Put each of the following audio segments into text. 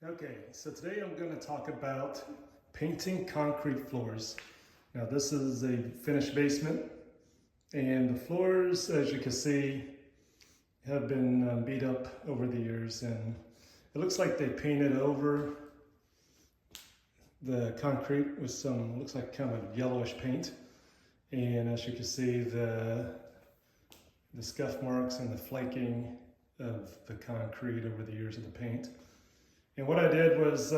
Okay, so today I'm going to talk about painting concrete floors. Now this is a finished basement, and the floors, as you can see, have been beat up over the years, and it looks like they painted over the concrete with some, looks like kind of yellowish paint. And as you can see, the scuff marks and the flaking of the concrete over the years of the paint. And what I did was,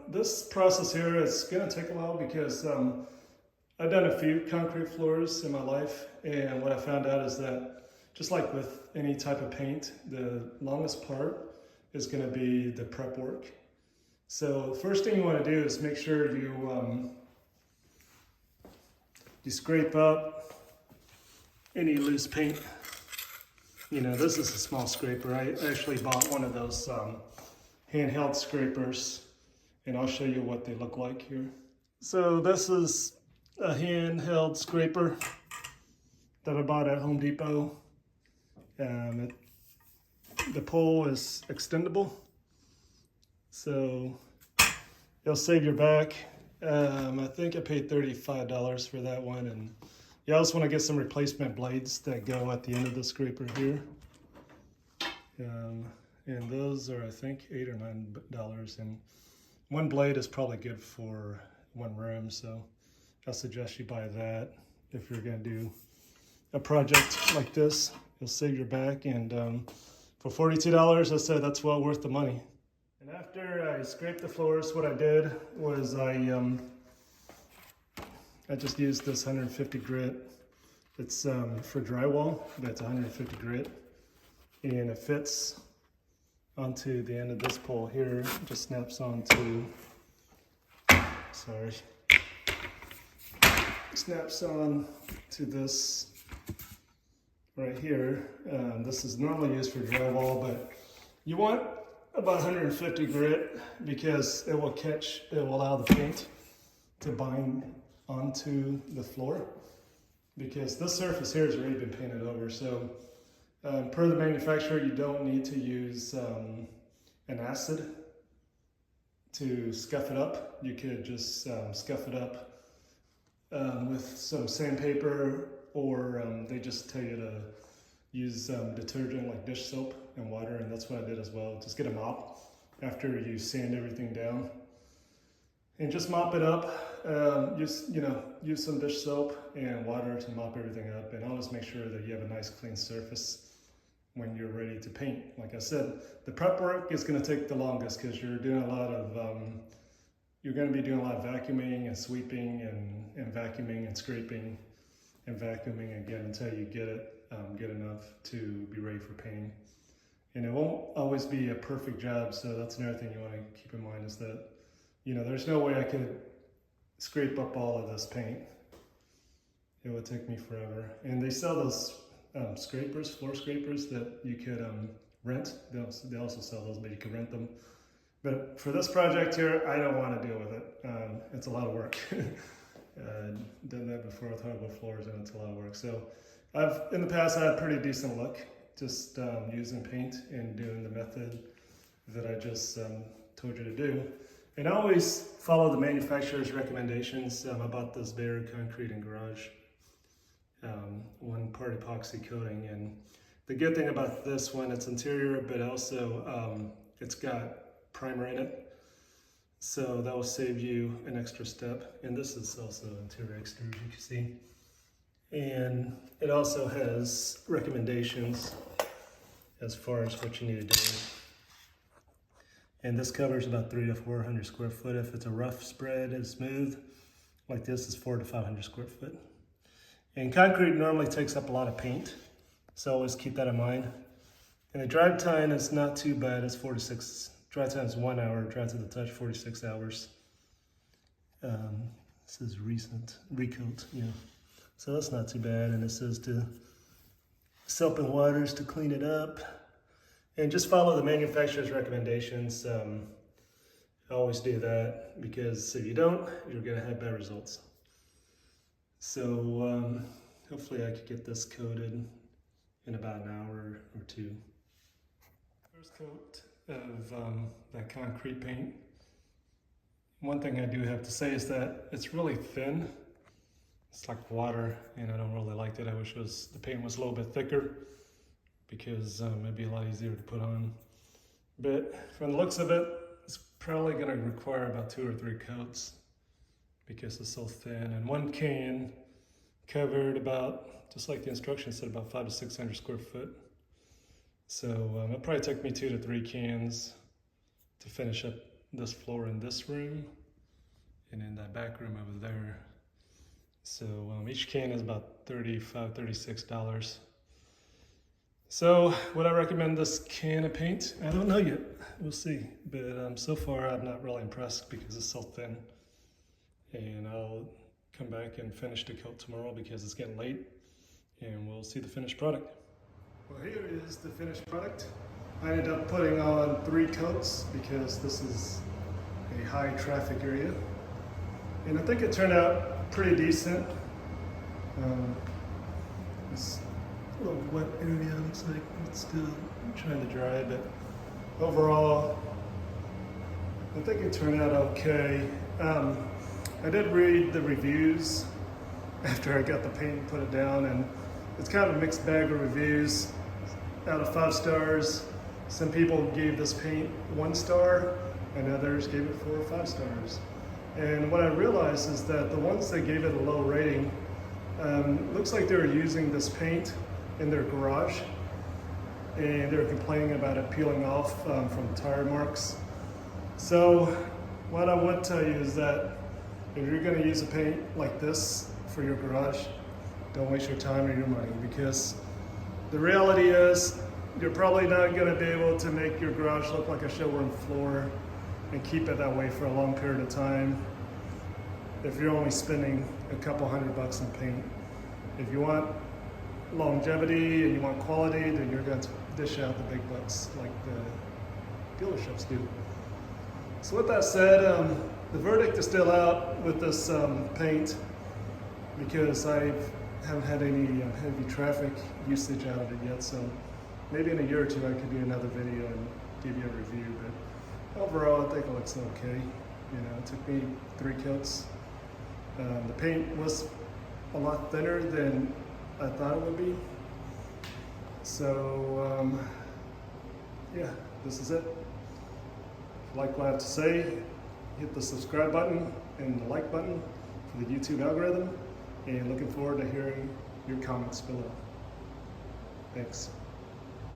this process here is going to take a while because I've done a few concrete floors in my life, and what I found out is that just like with any type of paint, the longest part is going to be the prep work. So first thing you want to do is make sure you scrape up any loose paint. You know, this is a small scraper. I actually bought one of those handheld scrapers, and I'll show you what they look like here. So this is a handheld scraper that I bought at Home Depot. The pole is extendable, so it'll save your back. I think I paid $35 for that one, and you also want to get some replacement blades that go at the end of the scraper here. And those are, I think, $8 or $9, and one blade is probably good for one room, so I'll suggest you buy that if you're going to do a project like this. You'll save your back, and for $42, I said that's well worth the money. And after I scraped the floors, what I did was I just used this 150 grit. It's for drywall, but it's 150 grit, and it fits onto the end of this pole here. It just snaps onto, snaps on to this right here. This is normally used for drywall, but you want about 150 grit because it will allow the paint to bind onto the floor, because this surface here has already been painted over. So per the manufacturer, you don't need to use an acid to scuff it up. You could just scuff it up with some sandpaper, or they just tell you to use detergent like dish soap and water, and that's what I did as well. Just get a mop after you sand everything down, and just mop it up. Use some dish soap and water to mop everything up, and always make sure that you have a nice clean surface when you're ready to paint. Like I said, the prep work is going to take the longest because you're doing a lot of you're going to be doing a lot of vacuuming and sweeping and vacuuming and scraping and vacuuming again until you get it get enough to be ready for painting. And it won't always be a perfect job, so that's another thing you want to keep in mind, is that, you know, there's no way I could scrape up all of this paint. It would take me forever. And they sell those scrapers, floor scrapers, that you could rent. They also sell those, but you can rent them. But for this project here, I don't want to deal with it. It's a lot of work. I've done that before with hardwood floors, and it's a lot of work. So in the past, I had pretty decent luck just using paint and doing the method that I just told you to do. And I always follow the manufacturer's recommendations. I bought this Behr Concrete and Garage 1-part epoxy coating, and the good thing about this one, it's interior, but also it's got primer in it, so that will save you an extra step. And this is also interior exterior, as you can see, and it also has recommendations as far as what you need to do. And this covers about 300 to 400 square foot. If it's a rough spread and smooth like this, is 400 to 500 square foot. And concrete normally takes up a lot of paint, so always keep that in mind. And the dry time is not too bad. It's 4 to 6. Dry time is 1 hour. Dry to the touch, 46 hours. This is recent recoat, yeah. So that's not too bad. And it says to soap and waters to clean it up. And just follow the manufacturer's recommendations. Always do that, because if you don't, you're going to have bad results. So hopefully I could get this coated in about an hour or two. First coat of that concrete paint. One thing I do have to say is that it's really thin. It's like water, and I don't really like that. I wish the paint was a little bit thicker because it'd be a lot easier to put on. But from the looks of it, it's probably going to require about 2 or 3 coats because it's so thin. And one can covered about, just like the instructions said, about 500 to 600 square foot. So it probably took me 2 to 3 cans to finish up this floor in this room and in that back room over there. So each can is about $35, $36. So would I recommend this can of paint? I don't know yet, we'll see. But so far I'm not really impressed because it's so thin. And I'll come back and finish the coat tomorrow because it's getting late, and we'll see the finished product. Well, here is the finished product. I ended up putting on 3 coats because this is a high traffic area. And I think it turned out pretty decent. This little wet area looks like it's still trying to dry, but overall, I think it turned out okay. I did read the reviews after I got the paint and put it down, and it's kind of a mixed bag of reviews. Out of 5 stars, some people gave this paint 1 star, and others gave it 4 or 5 stars. And what I realized is that the ones that gave it a low rating, looks like they were using this paint in their garage, and they were complaining about it peeling off from tire marks. So what I would tell you is that if you're going to use a paint like this for your garage, don't waste your time or your money, because the reality is you're probably not going to be able to make your garage look like a showroom floor and keep it that way for a long period of time if you're only spending a couple $100 on paint. If you want longevity and you want quality, then you're going to dish out the big bucks like the dealerships do. So with that said, the verdict is still out with this paint because I haven't had any heavy traffic usage out of it yet. So maybe in a year or 2 I could do another video and give you a review. But overall, I think it looks okay. You know, it took me 3 coats. The paint was a lot thinner than I thought it would be. So yeah, this is it. If you like what I have to say, hit the subscribe button and the like button for the YouTube algorithm, and looking forward to hearing your comments below. Thanks.